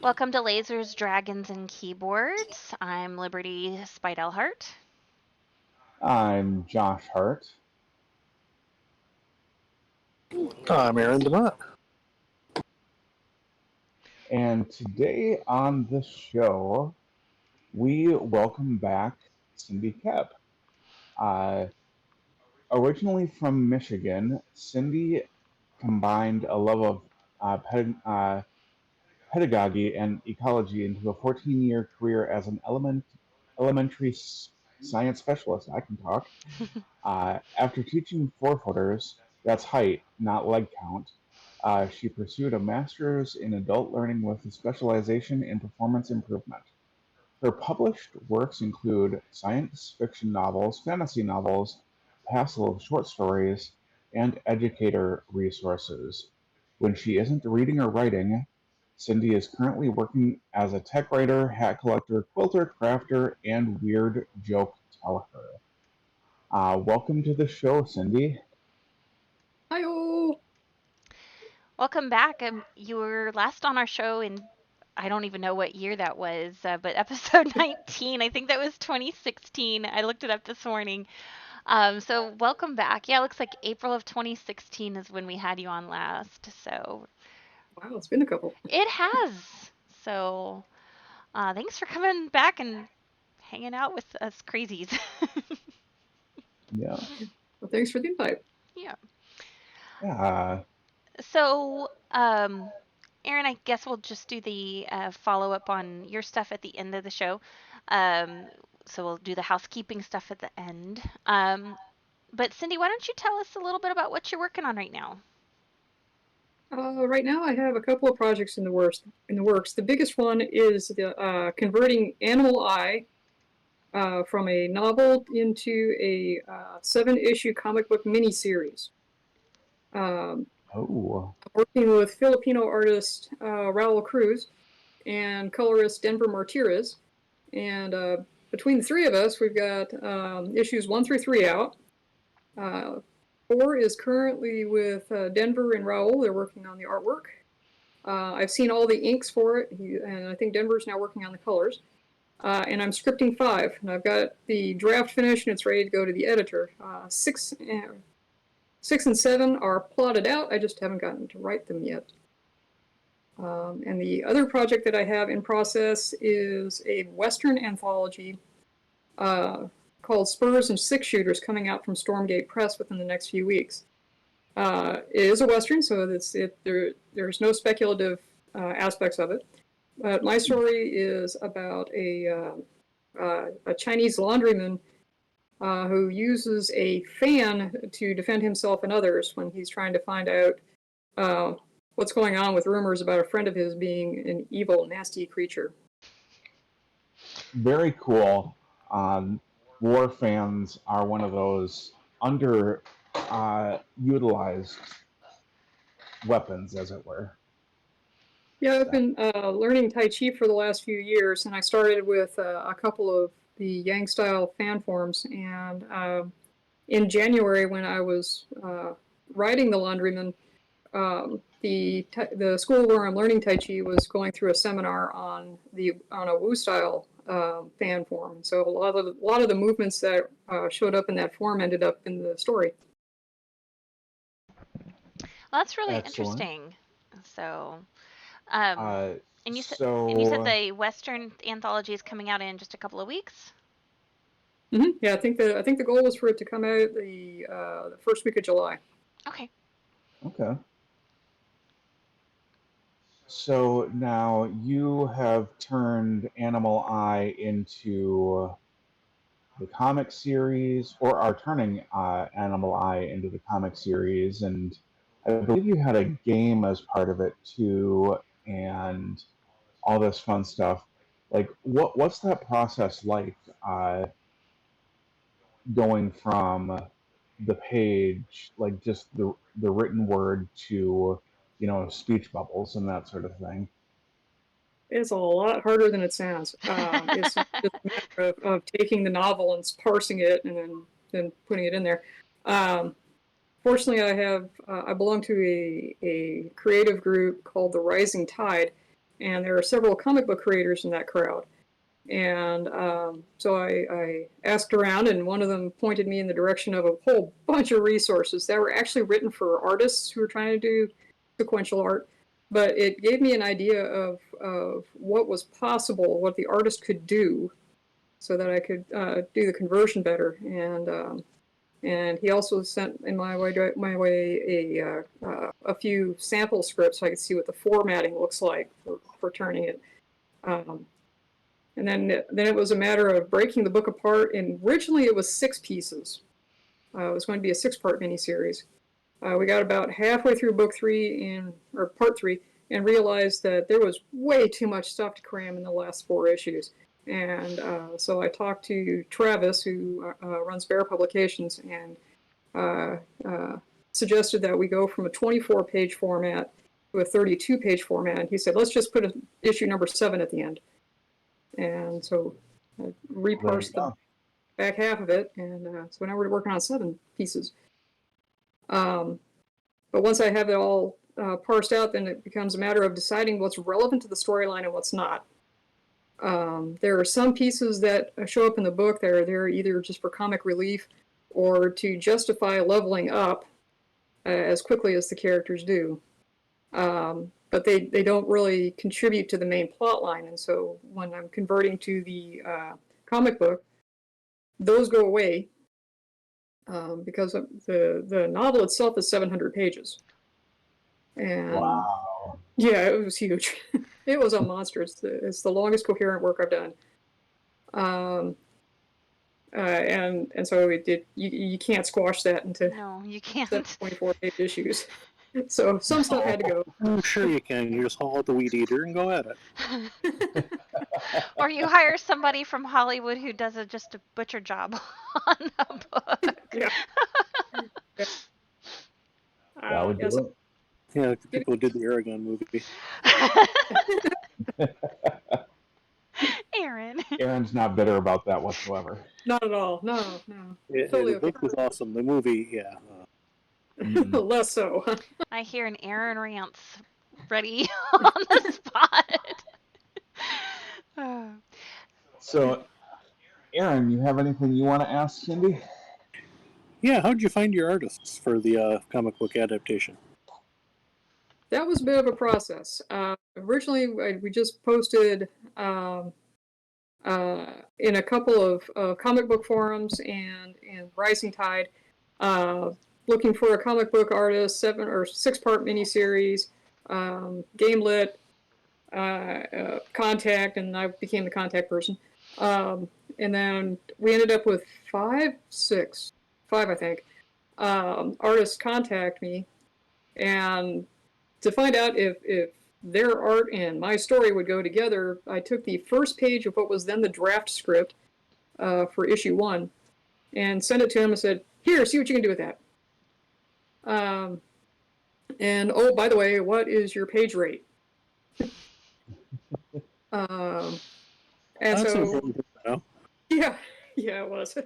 Welcome to Lasers, Dragons, and Keyboards. I'm Liberty Speidelhart. I'm Josh Hart, I'm Aaron DeMott. and today on the show, we welcome back Cindy Koepp. Uh, Originally from Michigan, Cindy combined a love of pedagogy and ecology into a 14-year career as an elementary science specialist. I can talk. After teaching four-footers, that's height, not leg count, she pursued a master's in adult learning with a specialization in performance improvement. Her published works include science fiction novels, fantasy novels, pastoral short stories, and educator resources. When she isn't reading or writing, Cindy is currently working as a tech writer, hat collector, quilter, crafter, and weird joke teller. Welcome to the show, Cindy. Hi-oh! Welcome back. You were last on our show in, I don't even know what year that was, but episode 19. I think that was 2016. I looked it up this morning. So welcome back. Yeah, it looks like April of 2016 is when we had you on last. So Wow, it's been a couple. it has. So thanks for coming back and hanging out with us crazies. Yeah. Well, thanks for the invite. Yeah. Yeah. So, Aaron, I guess we'll just do the follow up on your stuff at the end of the show. Um, so we'll do the housekeeping stuff at the end. But Cindy, why don't you tell us a little bit about what you're working on right now? Right now, I have a couple of projects in the works. The biggest one is the converting Animal Eye from a novel into a 7-issue comic book miniseries. Um, Oh. Working with Filipino artist Raul Cruz and colorist Denver Martirez, and between the three of us, we've got issues 1 through 3 out. 4 is currently with Denver and Raul. They're working on the artwork. I've seen all the inks for it, and I think Denver's now working on the colors. And I'm scripting 5, and I've got the draft finished, and it's ready to go to the editor. 6 and 7 are plotted out. I just haven't gotten to write them yet. And the other project that I have in process is a Western anthology called Spurs and Six Shooters, coming out from Stormgate Press within the next few weeks. It is a Western, so there's no speculative aspects of it. But my story is about a Chinese laundryman who uses a fan to defend himself and others when he's trying to find out what's going on with rumors about a friend of his being an evil, nasty creature. Very cool. War fans are one of those under utilized weapons, as it were. Yeah, I've been learning Tai Chi for the last few years, and I started with a couple of the Yang style fan forms. And in January, when I was riding the laundryman, the school where I'm learning Tai Chi was going through a seminar on a Wu style fan form. So a lot of the movements that showed up in that form ended up in the story. Well, that's really Excellent. interesting. So, um, Uh, and you said so, the Western anthology is coming out in just a couple of weeks. Mm-hmm. Yeah, I think the goal was for it to come out the first week of July. Okay. okay. So now you have turned Animal Eye into the comic series, or are turning Animal Eye into the comic series, and I believe you had a game as part of it too, and all this fun stuff. Like, what's that process like? Going from the page, like just the written word to speech bubbles and that sort of thing. It's a lot harder than it sounds. It's just a matter of taking the novel and parsing it and then putting it in there. Um, Fortunately, I belong to a creative group called the Rising Tide, and there are several comic book creators in that crowd. And so I asked around, and one of them pointed me in the direction of a whole bunch of resources that were actually written for artists who were trying to do sequential art. But it gave me an idea of what was possible, what the artist could do, so that I could do the conversion better. And he also sent in my way a few sample scripts so I could see what the formatting looks like for turning it. And then it was a matter of breaking the book apart. And originally it was 6 pieces. It was going to be a 6-part miniseries. We got about halfway through book 3 or part 3 and realized that there was way too much stuff to cram in the last 4 issues. And so I talked to Travis, who runs Bear Publications, and suggested that we go from a 24-page format to a 32-page format. And he said, let's just put issue number 7 at the end. And so I reparsed the back half of it, and so now we're working on 7 pieces. But once I have it all parsed out, then it becomes a matter of deciding what's relevant to the storyline and what's not. There are some pieces that show up in the book that are there either just for comic relief or to justify leveling up as quickly as the characters do. But they don't really contribute to the main plot line. And so when I'm converting to the comic book, those go away because the novel itself is 700 pages. And Wow. yeah, it was huge. It was a monster. It's the longest coherent work I've done. And so you can't squash that into No, you can't. 24-page issues. So some stuff had to go. I'm sure you can. You just haul out the weed eater and go at it. Or you hire somebody from Hollywood who does just a butcher job on the book. Yeah. That would do it. Yeah, people who did the Aragon movie. Aaron. Aaron's not bitter about that whatsoever. Not at all. No. Totally The book was awesome. The movie, yeah. Less so. I hear an Aaron rants ready on the spot. So, Aaron, you have anything you want to ask Cindy? Yeah, how'd you find your artists for the comic book adaptation? That was a bit of a process. Originally, we just posted in a couple of comic book forums and Rising Tide, looking for a comic book artist, 7 or 6-part miniseries, game lit, contact, and I became the contact person. And then we ended up with 5 I think, artists contact me, and to find out if their art and my story would go together, I took the first page of what was then the draft script for issue 1 and sent it to him and said, here, see what you can do with that. And oh, by the way, what is your page rate? And That's so, important to know. yeah, it was.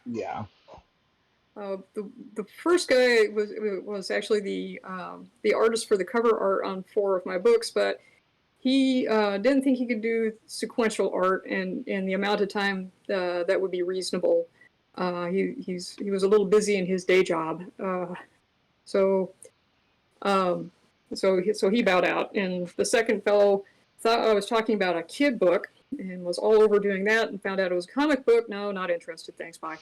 Yeah. The first guy was actually the artist for the cover art on 4 of my books, but he didn't think he could do sequential art in the amount of time that would be reasonable. He was a little busy in his day job, so he bowed out. And the second fellow thought I was talking about a kid book and was all over doing that, and found out it was a comic book. No, not interested. Thanks, bye.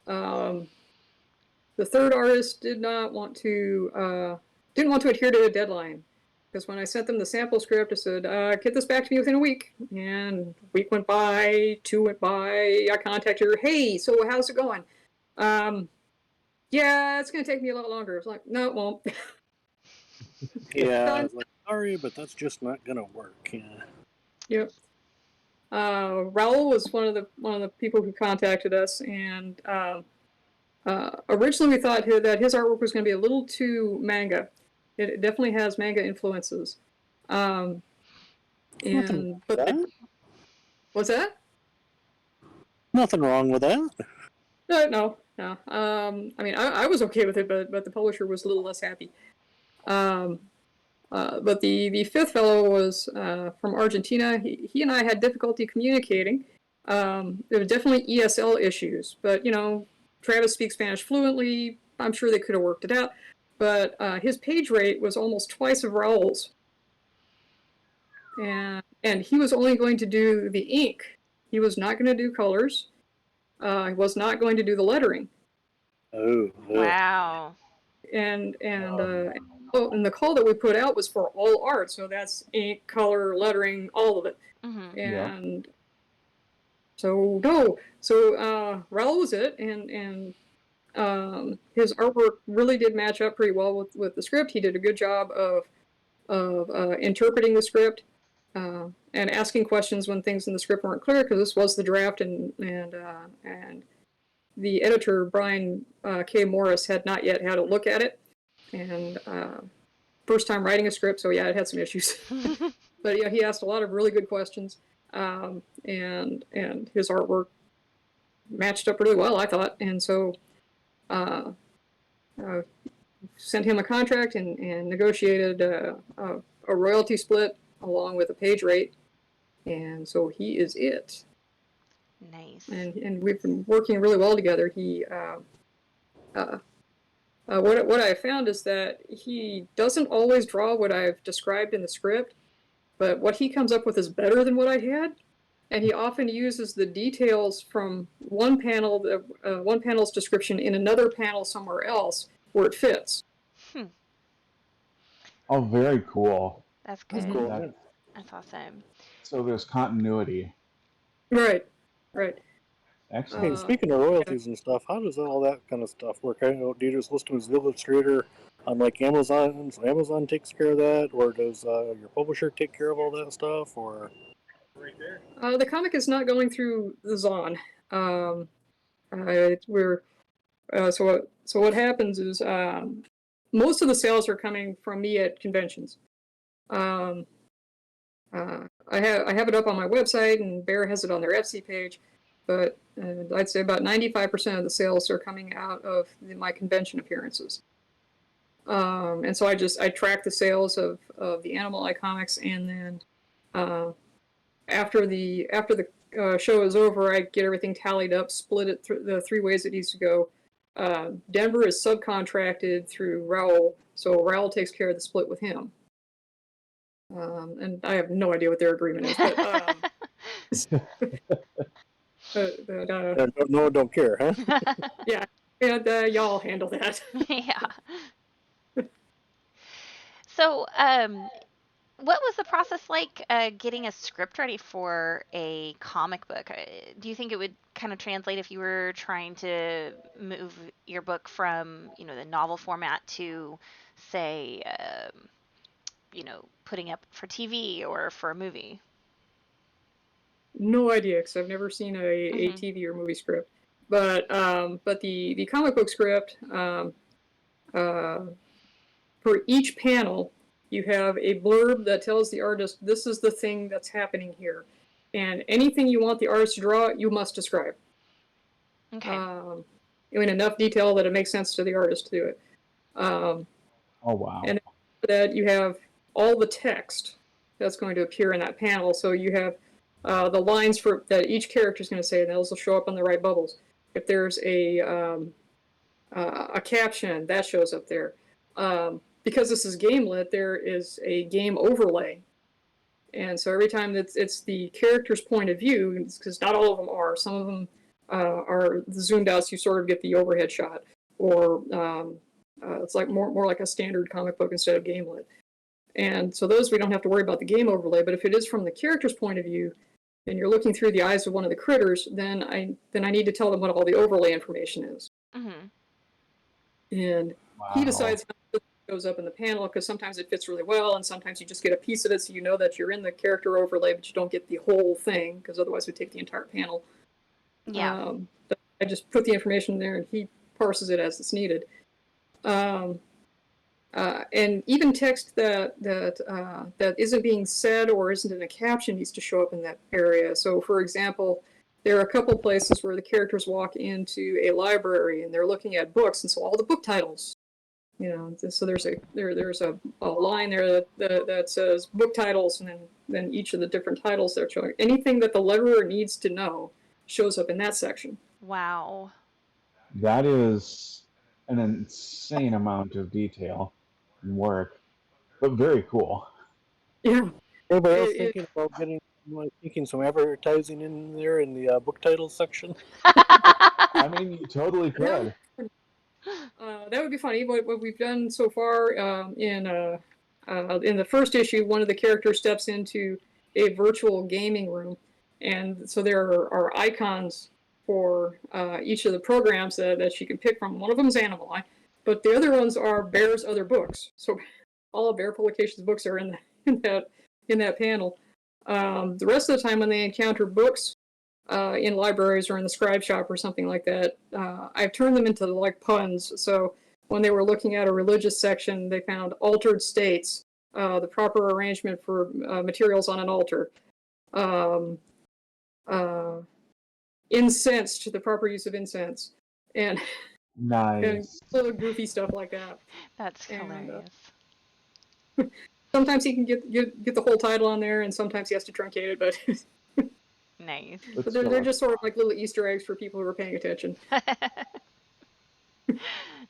The third artist did not want to adhere to a deadline, because when I sent them the sample script, I said, get this back to me within a week. And a week went by, 2 went by, I contacted her, hey, so how's it going? Yeah, it's going to take me a lot longer. I was like, no, it won't. Yeah, I was like, sorry, but that's just not going to work. Yeah. Yep. Raul was one of the people who contacted us, and originally we thought that his artwork was going to be a little too manga. It definitely has manga influences. What's that? Nothing wrong with that. No. I mean, I was okay with it, but the publisher was a little less happy. But the fifth fellow was from Argentina. He and I had difficulty communicating. There were definitely ESL issues, but Travis speaks Spanish fluently. I'm sure they could have worked it out. But his page rate was almost twice of Raul's, and he was only going to do the ink. He was not going to do colors. He was not going to do the lettering. Oh, Wow. And the call that we put out was for all art, so that's ink, color, lettering, all of it. Mm-hmm. And so Raul was it, and his artwork really did match up pretty well with the script. He did a good job of interpreting the script and asking questions when things in the script weren't clear, because this was the draft, and the editor, Brian K. Morris, had not yet had a look at it, and first time writing a script, so yeah, it had some issues. But yeah, he asked a lot of really good questions, and his artwork matched up really well, I thought, and so sent him a contract and negotiated a royalty split along with a page rate, and so he is it. Nice. And we've been working really well together. He what I found is that he doesn't always draw what I've described in the script, but what he comes up with is better than what I had, and he often uses the details from one panel's description in another panel somewhere else where it fits. Oh, very cool. That's good. that's cool. That's awesome. So there's continuity. Right. Hey, Excellent. speaking of royalties and stuff, how does all that kind of stuff work? I know, do you just list them as Illustrator on like Amazon, so Amazon takes care of that, or does your publisher take care of all that stuff, or? The comic is not going through the Zon. So what happens is most of the sales are coming from me at conventions. I have it up on my website, and Bear has it on their Etsy page, but I'd say about 95% of the sales are coming out of my convention appearances. And so I track the sales of the Animal Eye comics, and then after the show is over, I get everything tallied up, split it the three ways it needs to go. Denver is subcontracted through Raul, so Raul takes care of the split with him. And I have no idea what their agreement is, but No, don't care, huh? yeah, and y'all handle that. Yeah. So, what was the process like getting a script ready for a comic book? Do you think it would kind of translate if you were trying to move your book from, the novel format to, say, putting up for TV or for a movie? No idea, because I've never seen a TV or movie script. But the comic book script, for each panel, you have a blurb that tells the artist, this is the thing that's happening here. And anything you want the artist to draw, you must describe. Okay. In enough detail that it makes sense to the artist to do it. Oh, wow. And after that, you have all the text that's going to appear in that panel. So you have the lines that each character is going to say, and those will show up on the right bubbles. If there's a caption, that shows up there. Because this is game-lit, there is a game overlay. And so every time it's the character's point of view, because not all of them are. Some of them are zoomed out, so you sort of get the overhead shot. Or it's like more like a standard comic book instead of game-lit. And so those, we don't have to worry about the game overlay. But if it is from the character's point of view, and you're looking through the eyes of one of the critters, then I need to tell them what all the overlay information is. Mm-hmm. And he decides how it goes up in the panel, because sometimes it fits really well, and sometimes you just get a piece of it, so you know that you're in the character overlay, but you don't get the whole thing, because otherwise we'd take the entire panel. Yeah. But I just put the information in there, and he parses it as it's needed. And even text that isn't being said or isn't in a caption needs to show up in that area. So, for example, there are a couple places where the characters walk into a library and they're looking at books, and so all the book titles So there's a line there that says book titles, and then each of the different titles they're showing. Anything that the letterer needs to know shows up in that section. Wow. That is an insane amount of detail and work, but very cool. Yeah. Anybody else It, thinking about thinking some advertising in there in the book titles section? I mean, you totally could. that would be funny. What we've done so far in the first issue, one of the characters steps into a virtual gaming room, and so there are icons for each of the programs that she can pick from. One of them is Animal, but the other ones are Bear's other books. So all of Bear Publications books are in that panel. The rest of the time, when they encounter books in libraries or in the scribe shop or something like that, I've turned them into like puns. So when they were looking at a religious section, they found altered states, the proper arrangement for materials on an altar, um, incensed, the proper use of incense, and Nice. little goofy stuff like that. That's And hilarious. sometimes he can get the whole title on there, and sometimes he has to truncate it, but. Nice. But they're just sort of like little Easter eggs for people who are paying attention.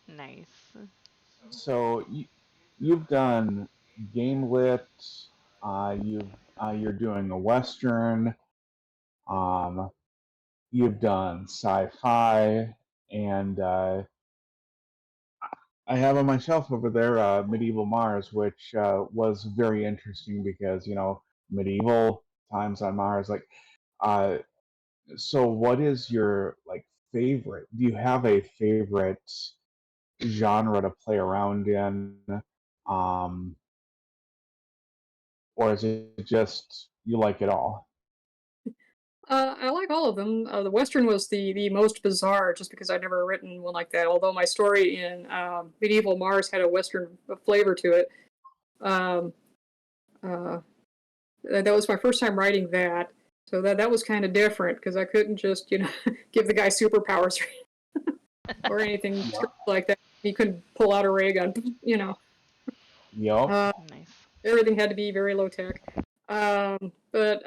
Nice. So you've done game lit. You're doing a western. Um, you've done sci-fi, and I have on my shelf over there Medieval Mars, which was very interesting because medieval times on Mars. Like, uh, so what is your like favorite? Do you have a favorite genre to play around in, um, or is it just you like it all? I like all of them. The Western was the most bizarre, just because I'd never written one like that. Although my story in Medieval Mars had a Western flavor to it. Um, uh, that was my first time writing that, so that was kind of different because I couldn't just give the guy superpowers or anything Yeah. like that. He couldn't pull out a ray gun, Yep. Nice. Everything had to be very low tech. But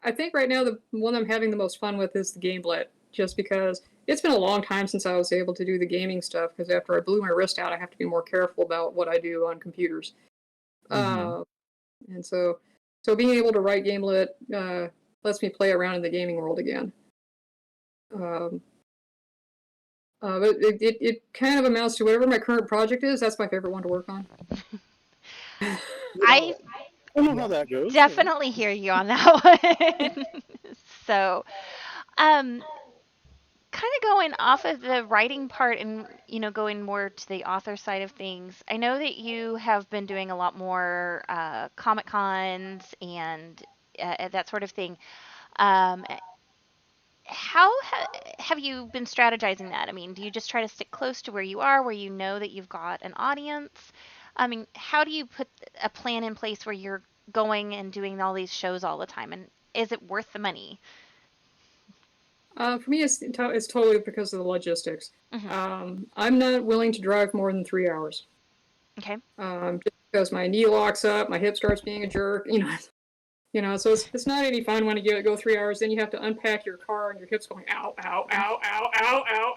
I think right now the one I'm having the most fun with is the Gameblet, just because it's been a long time since I was able to do the gaming stuff. Because after I blew my wrist out, I have to be more careful about what I do on computers. Mm-hmm. And so being able to write Gamelit lets me play around in the gaming world again. Um, but it kind of amounts to whatever my current project is. That's my favorite one to work on. I I know how that goes. definitely hear you on that one. So, um, kind of going off of the writing part and going more to the author side of things. I know that you have been doing a lot more comic cons and that sort of thing. Um, how have you been strategizing that? I mean, do you just try to stick close to where you are, where you know that you've got an audience? I mean, how do you put a plan in place where you're going and doing all these shows all the time? And is it worth the money? For me, it's totally because of the logistics. Hmm. I'm not willing to drive more than 3 hours. Okay. Just because my knee locks up, my hip starts being a jerk. So it's not any fun when you go 3 hours. Then you have to unpack your car and your hips going ow, ow, ow, ow, ow, ow,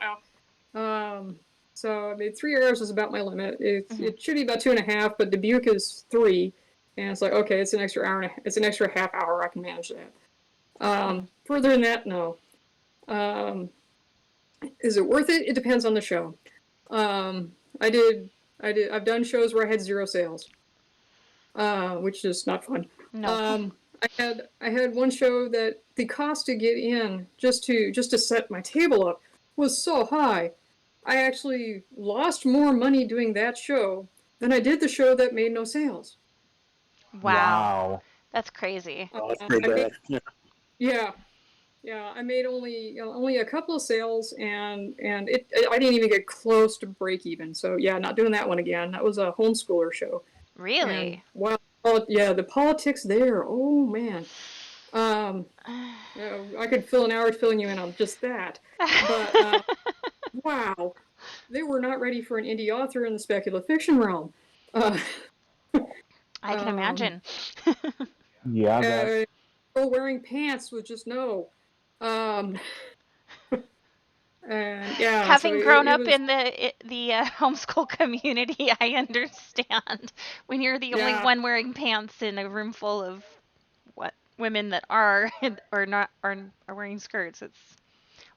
ow. So I mean, 3 hours is about my limit. Hmm. It should be about 2.5, but Dubuque is 3, and it's like okay, it's an extra hour it's an extra half hour. I can manage that. Further than that, no. Um, is it worth it? It depends on the show. Um, I did, I've done shows where I had 0 sales, which is not fun. No. I had one show that the cost to get in just to set my table up was so high. I actually lost more money doing that show than I did the show that made no sales. Wow. Wow. That's crazy. Oh, that's pretty I made, bad. Yeah. yeah, yeah, I made only a couple of sales, and I didn't even get close to break even. So yeah, not doing that one again. That was a homeschooler show, and Really? wow, yeah, the politics there. Oh man, I could fill an hour filling you in on just that. But wow, they were not ready for an indie author in the speculative fiction realm. Uh, I can um, imagine. Yeah, that Girl wearing pants was just no. Um, and yeah, so Having grown it up was, in the homeschool community, I understand when you're the only yeah, one wearing pants in a room full of what women that are or not are wearing skirts. It's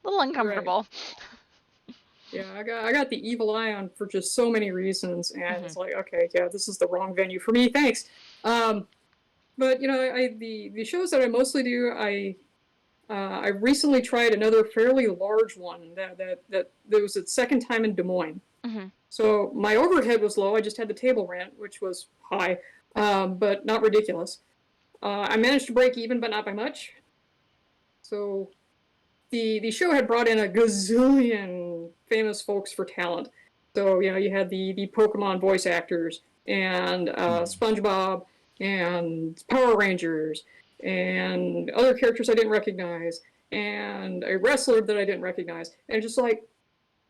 a little right. uncomfortable. Yeah, I got the evil eye on for just so many reasons, and Hmm. it's like, okay, yeah, this is the wrong venue for me. Thanks. Um, but you know, the shows that I mostly do, I recently tried another fairly large one that was its second time in Des Moines. Hmm. So my overhead was low. I just had the table rent, which was high, but not ridiculous. I managed to break even, but not by much. So the show had brought in a gazillion famous folks for talent. So you know you had the Pokemon voice actors and SpongeBob and Power Rangers and other characters I didn't recognize and a wrestler that I didn't recognize and just like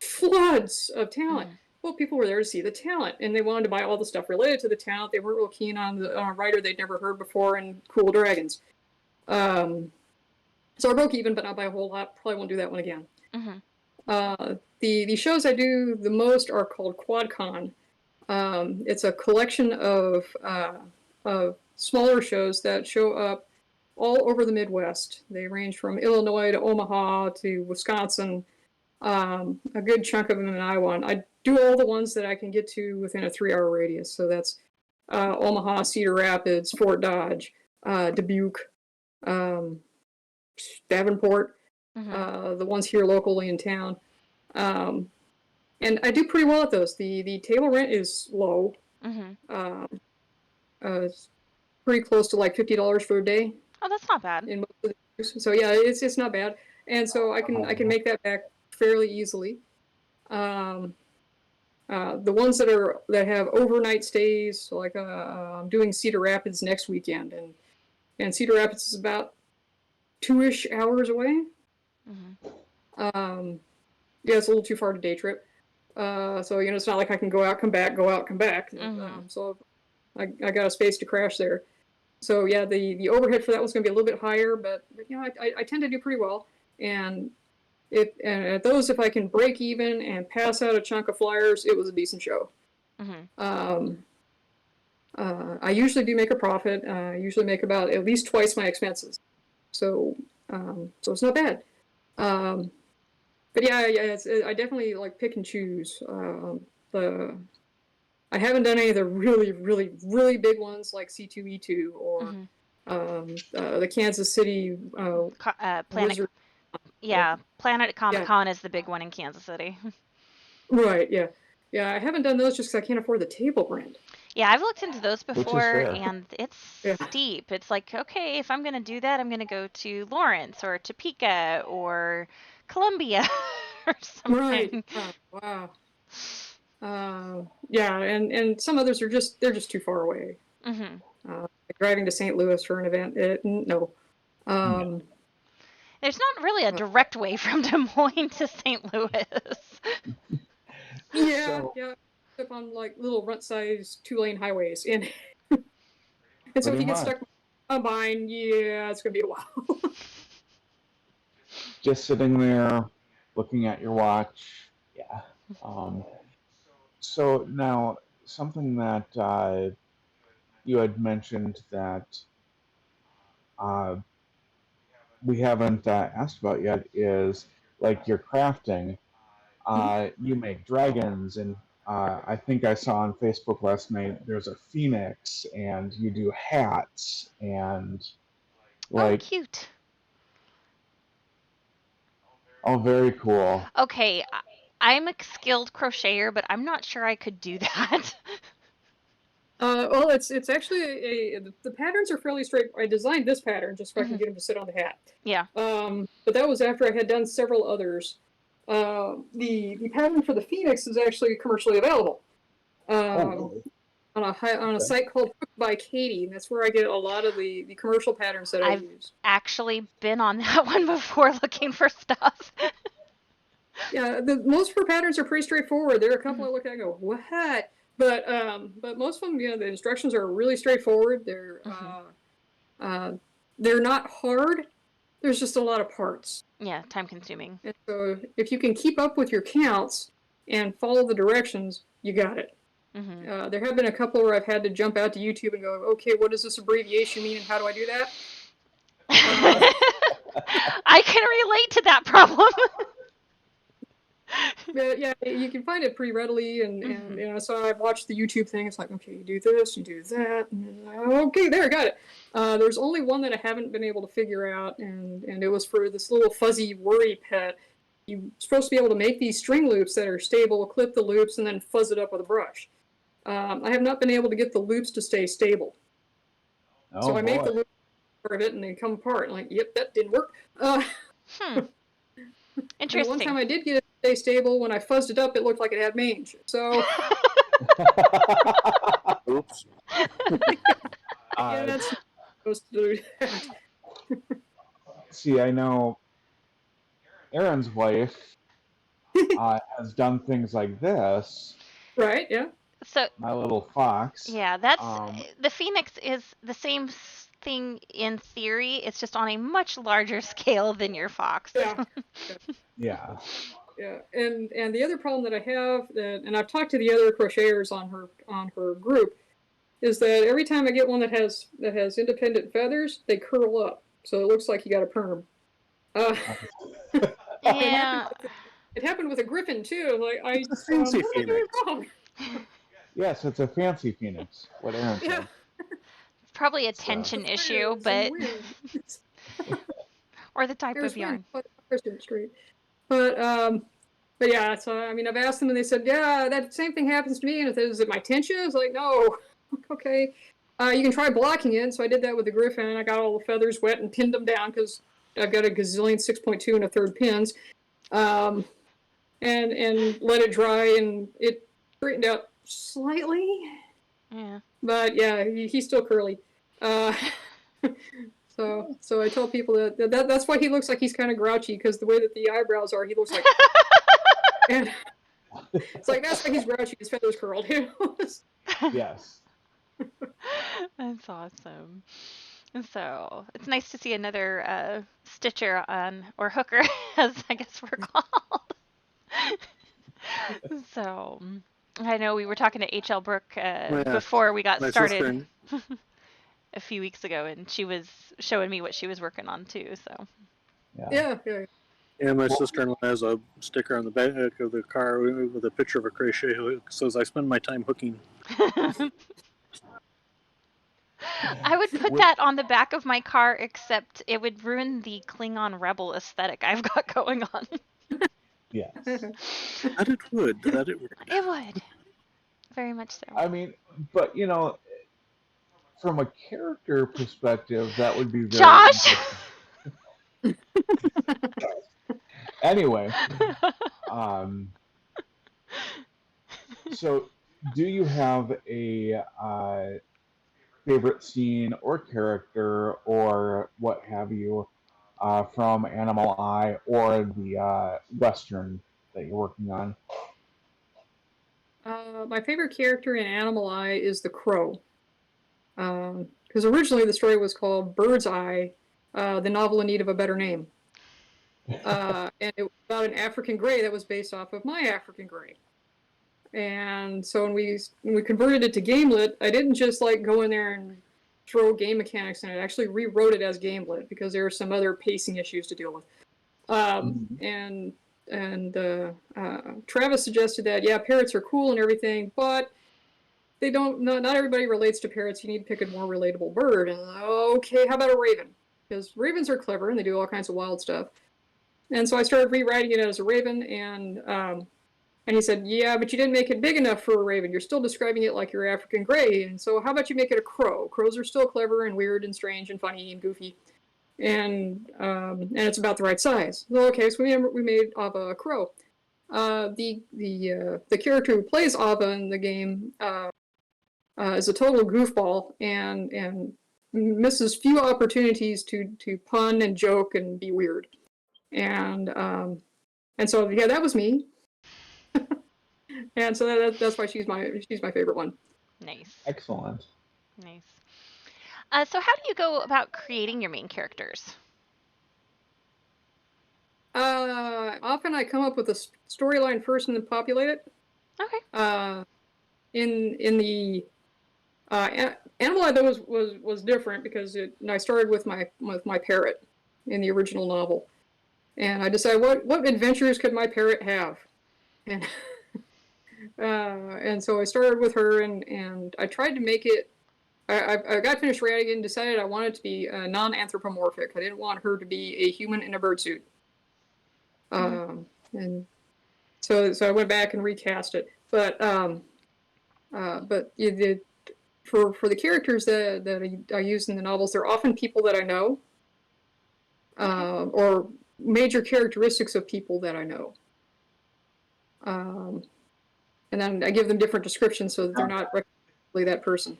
floods of talent. Hmm. Well, people were there to see the talent and they wanted to buy all the stuff related to the talent. They weren't real keen on a writer they'd never heard before and cool dragons. Um, so I broke even, but not by a whole lot. Probably won't do that one again. Hmm. The shows I do the most are called QuadCon. It's a collection of smaller shows that show up all over the Midwest. They range from Illinois to Omaha to Wisconsin. A good chunk of them in Iowa. And I do all the ones that I can get to within a 3-hour radius. So that's Omaha, Cedar Rapids, Fort Dodge, Dubuque, um, Davenport, Hmm. the ones here locally in town. Um, and I do pretty well at those. The table rent is low. Hmm. Um, it's pretty close to like $50 for a day Oh, that's not bad. in most of the years. So yeah, it's not bad. And so I can make that back fairly easily. Um, the ones that have overnight stays, so like I'm doing Cedar Rapids next weekend, and Cedar Rapids is about 2-ish hours away. Hmm. Um, yeah, it's a little too far to day trip. So you know, it's not like I can go out, come back, go out, come back. Hmm. So I got a space to crash there. So yeah, the overhead for that one's going to be a little bit higher, but you know, I tend to do pretty well. And and at those, if I can break even and pass out a chunk of flyers, it was a decent show. Hmm. Um, I usually do make a profit. I usually make about at least twice my expenses. So so it's not bad. Um, but yeah, I definitely like pick and choose. The I haven't done any of the really, really, really big ones like C2E2 or Hmm. the Kansas City Planet, Wizard. yeah, Planet Comic Yeah, Con is the big one in Kansas City. right. Yeah, yeah. I haven't done those just because I can't afford the table rent. Yeah, I've looked into those which is before fair. and it's Yeah, steep. It's like, okay, if I'm going to do that, I'm going to go to Lawrence or Topeka or Columbia or right. something. Oh, wow. Yeah, and some others are just they're just too far away. Hmm. Like driving to St. Louis for an event, no. No. Um, There's not really a uh, direct way from Des Moines to St. Louis. yeah, So yeah. Up on like little runt-sized 2-lane highways, and so if pretty you get much stuck on combine, yeah, it's gonna be a while. just sitting there looking at your watch. Yeah. Um, so now something that you had mentioned that uh, we haven't asked about yet is like your crafting. You make dragons, and I think I saw on Facebook last night there's a phoenix, and you do hats, and Oh, like, cute. oh, very cool. Okay, I'm a skilled crocheter, but I'm not sure I could do that. Well, it's actually the patterns are fairly straight. I designed this pattern just so I can Hmm. get him to sit on the hat. Yeah. But that was after I had done several others. The pattern for the Phoenix is actually commercially available Oh, um, really? on a Okay. site called Cooked by Katie. That's where I get a lot of the commercial patterns that I I've use. actually been on that one before looking for stuff. Yeah, most of her patterns are pretty straightforward. There are a couple I look at and go, what? But most of them, the instructions are really straightforward. They're not hard. There's just a lot of parts. Yeah, time consuming. And so if you can keep up with your counts and follow the directions, you got it. There have been a couple where I've had to jump out to YouTube and go, okay, what does this abbreviation mean and how do I do that? I can relate to that problem. Yeah, you can find it pretty readily, and so I've watched the YouTube thing. It's like, okay, you do this, you do that, and okay, there, got it. There's only one that I haven't been able to figure out, and it was for this little fuzzy worry pet. You're supposed to be able to make these string loops that are stable, clip the loops, and then fuzz it up with a brush. I have not been able to get the loops to stay stable. So I make the loops part of it, and they come apart. I'm like, yep, that didn't work. Interesting. One time I did get it to stay stable. When I fuzzed it up, it looked like it had mange. So. Oops. Yeah, that's supposed to do that. See, I know Aaron's wife has done things like this. Right, yeah. So my little fox. Yeah, that's the Phoenix is the same thing in theory. It's just on a much larger scale than your fox. Yeah. Yeah. Yeah, and the other problem that I have, and I've talked to the other crocheters on her group, is that every time I get one that has independent feathers, they curl up, so it looks like you got a perm. Yeah. It happened with a griffin too. Like It's a fancy what am I doing wrong? Yes, it's a fancy phoenix. What Aaron said. It's probably a tension issue, but or the type of yarn. But yeah, so I mean, I've asked them and they said, yeah, that same thing happens to me. And is it my tension? I was like, no. Okay. You can try blocking it. So I did that with the griffin. I got all the feathers wet and pinned them down because I've got a gazillion 6.2 and a third pins. And let it dry, and it straightened out slightly. Yeah. But yeah, he's still curly. So I tell people that's why he looks like he's kind of grouchy, because the way that the eyebrows are, he looks like. And it's like that's why he's grouchy. His feathers curled. Yes. That's awesome. So it's nice to see another stitcher or hooker, as I guess we're called. So I know we were talking to H.L. Brooke before we got started a few weeks ago, and she was showing me what she was working on too. So yeah. Yeah, my sister-in-law has a sticker on the back of the car with a picture of a crochet hook. It says, "I spend my time hooking." I would put that on the back of my car, except it would ruin the Klingon rebel aesthetic I've got going on. Yes. That it would. That it would. It would. Very much so. I mean, but from a character perspective, that would be very Josh! Anyway, so do you have a favorite scene or character or what have you from Animal Eye or the Western that you're working on? My favorite character in Animal Eye is the crow. Because originally the story was called Bird's Eye, the novel in need of a better name. And it was about an African gray that was based off of my African gray. And so when we converted it to Gamelit, I didn't just go in there and throw game mechanics in it. I actually rewrote it as Gamelit because there were some other pacing issues to deal with. And Travis suggested that, yeah, parrots are cool and everything, but they don't. Not everybody relates to parrots. You need to pick a more relatable bird. And okay, how about a raven? Because ravens are clever and they do all kinds of wild stuff. And so I started rewriting it as a raven, and he said, yeah, but you didn't make it big enough for a raven. You're still describing it like your African gray. And so how about you make it a crow? Crows are still clever and weird and strange and funny and goofy. And it's about the right size. So, okay, so we made Ava a crow. The character who plays Ava in the game is a total goofball and misses few opportunities to pun and joke and be weird. And And so yeah, that was me. And so that's why she's my favorite one. Nice. Excellent. Nice. So how do you go about creating your main characters? Often I come up with a storyline first and then populate it. Okay. In the Animal Lab was different because I started with my parrot in the original novel, and I decided what adventures could my parrot have, and and so I started with her, and I tried to make it. I got finished writing and decided I wanted it to be non-anthropomorphic. I didn't want her to be a human in a bird suit. And so I went back and recast it. But for the characters that I use in the novels, they're often people that I know, or major characteristics of people that I know. And then I give them different descriptions so that they're not really that person.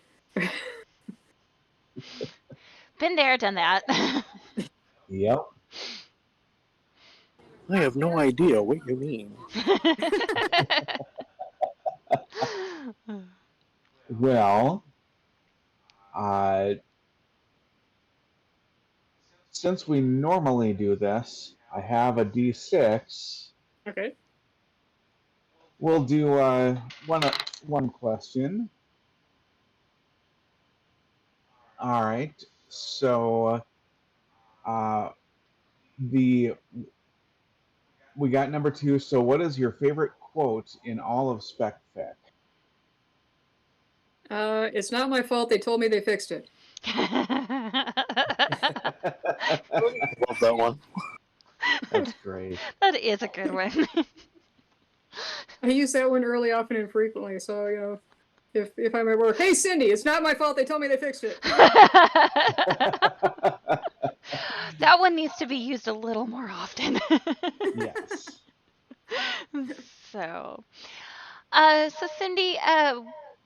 Been there, done that. Yep. I have no idea what you mean. Well, since we normally do this, I have a D6. Okay. We'll do one question. All right. So we got number 2. So what is your favorite quote in all of Spec Fic? It's not my fault. They told me they fixed it. Love that one. That's great. That is a good one. I use that one early, often, and frequently. So if I'm at work, hey Cindy, it's not my fault. They told me they fixed it. That one needs to be used a little more often. Yes. So Cindy,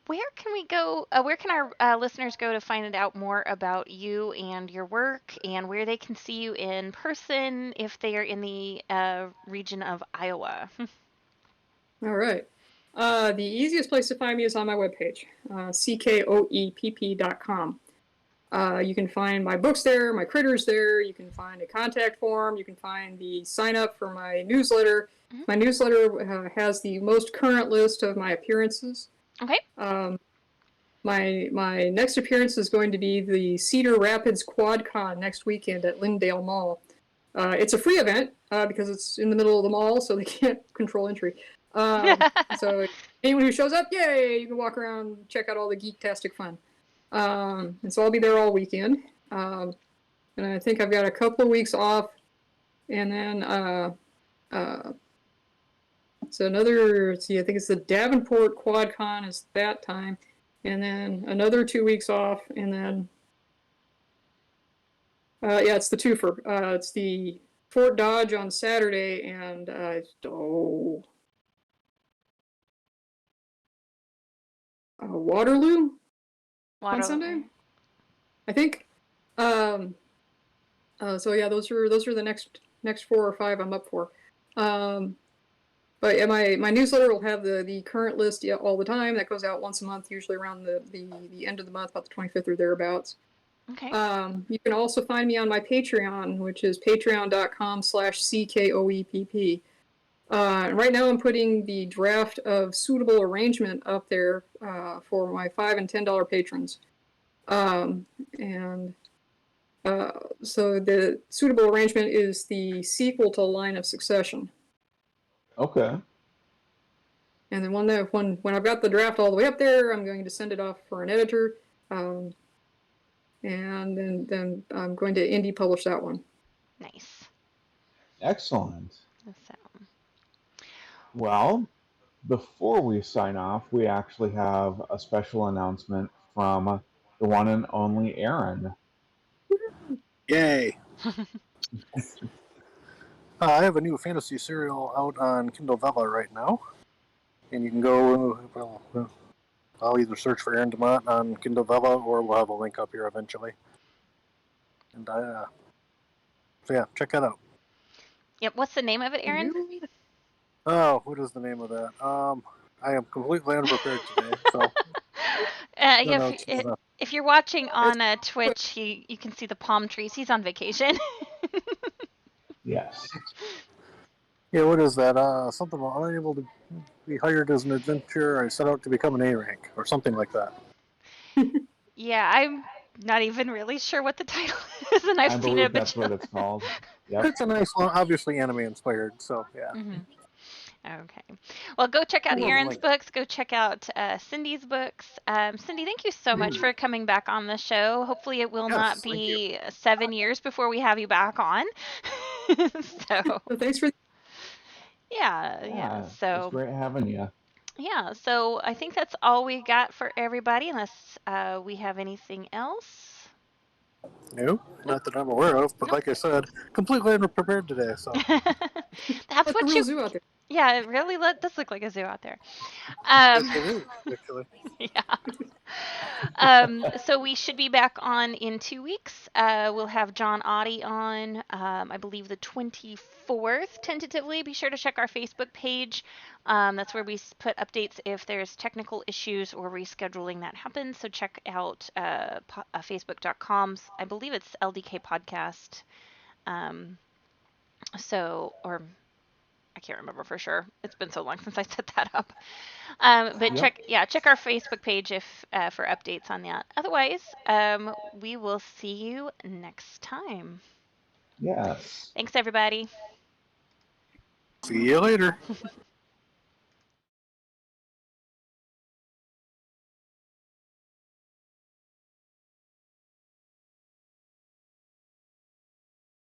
where can we go? Where can our listeners go to find out more about you and your work, and where they can see you in person if they are in the region of Iowa? All right. The easiest place to find me is on my webpage, ckoepp.com. You can find my books there, my critters there. You can find a contact form. You can find the sign up for my newsletter. Mhm. My newsletter has the most current list of my appearances. Okay. My next appearance is going to be the Cedar Rapids QuadCon next weekend at Lyndale Mall. It's a free event because it's in the middle of the mall, so they can't control entry. So anyone who shows up, yay! You can walk around, check out all the geek-tastic fun. And so I'll be there all weekend. And I think I've got a couple of weeks off, and then so another. Let's see, I think it's the Davenport QuadCon is that time, and then another 2 weeks off, and then yeah, it's the twofer. It's the Fort Dodge on Saturday, and Waterloo on Sunday, I think. So yeah, those are the next 4 or 5 I'm up for. But yeah, my newsletter will have the current list all the time. That goes out once a month, usually around the end of the month, about the 25th or thereabouts. Okay. You can also find me on my Patreon, which is patreon.com/CKOEPP. Right now I'm putting the draft of Suitable Arrangement up there for my $5 and $10 patrons. So the Suitable Arrangement is the sequel to Line of Succession. Okay. And then when I've got the draft all the way up there, I'm going to send it off for an editor, and then I'm going to indie publish that one. Nice. Excellent. So. Well, before we sign off, we actually have a special announcement from the one and only Aaron. Yay! I have a new fantasy serial out on Kindle Vella right now, and you can go. I'll either search for Aaron DeMont on Kindle Vella, or we'll have a link up here eventually. And so yeah, check that out. Yep. What's the name of it, Aaron? Oh, what is the name of that? I am completely unprepared today, so no, Yeah, no, it's good enough. if you're watching It's on Twitch, you can see the palm trees. He's on vacation. Yes. Yeah, what is that? Something about unable to be hired as an adventurer. I set out to become an A rank or something like that. Yeah, I'm not even really sure what the title is, and I've I seen it a believe that's what bajillion. it's called. Yep. It's a nice one, obviously anime inspired. So yeah, Hmm. Okay. Well, go check out we'll have a Aaron's link. books. Go check out Cindy's books. Cindy, thank you so much for coming back on the show. Hopefully, it will not Yes, thank you. be 7 years before we have you back on. So, so thanks for yeah, yeah. Yeah. It was So, great having you. yeah. So, I think that's all we got for everybody, unless we have anything else. No, Nope. not that I'm aware of. But Nope. like I said, completely unprepared today. So That's like a what real you. zoo out there. Yeah, it really does look like a zoo out there. it, Um, it is actually. yeah. So we should be back on in 2 weeks. We'll have John Audie on, I believe the 24th, tentatively. Be sure to check our Facebook page. That's where we put updates if there's technical issues or rescheduling that happens. So check out facebook.com. I believe it's LDK Podcast. Um, or I can't remember for sure. It's been so long since I set that up. But Yep. check our Facebook page if for updates on that. Otherwise, we will see you next time. Yes. Thanks, everybody. See you later.